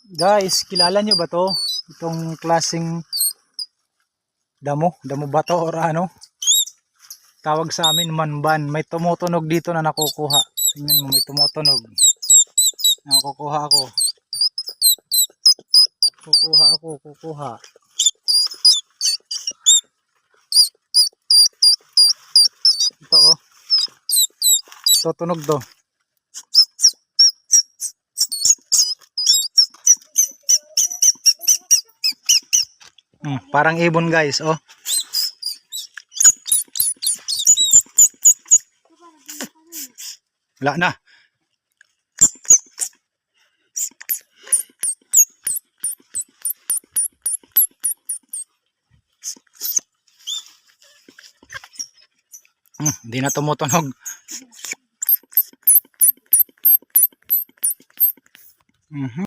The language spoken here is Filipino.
Guys, kilala nyo ba to? Itong klaseng damo ba to or ano? Tawag sa amin manban. May tumutunog dito na nakukuha. Tingnan mo, may tumutunog. Nakukuha ako. Kukuha. Ito oh. Tutunog to. Parang ibon guys, oh. Wala na. Hindi na tumutunog.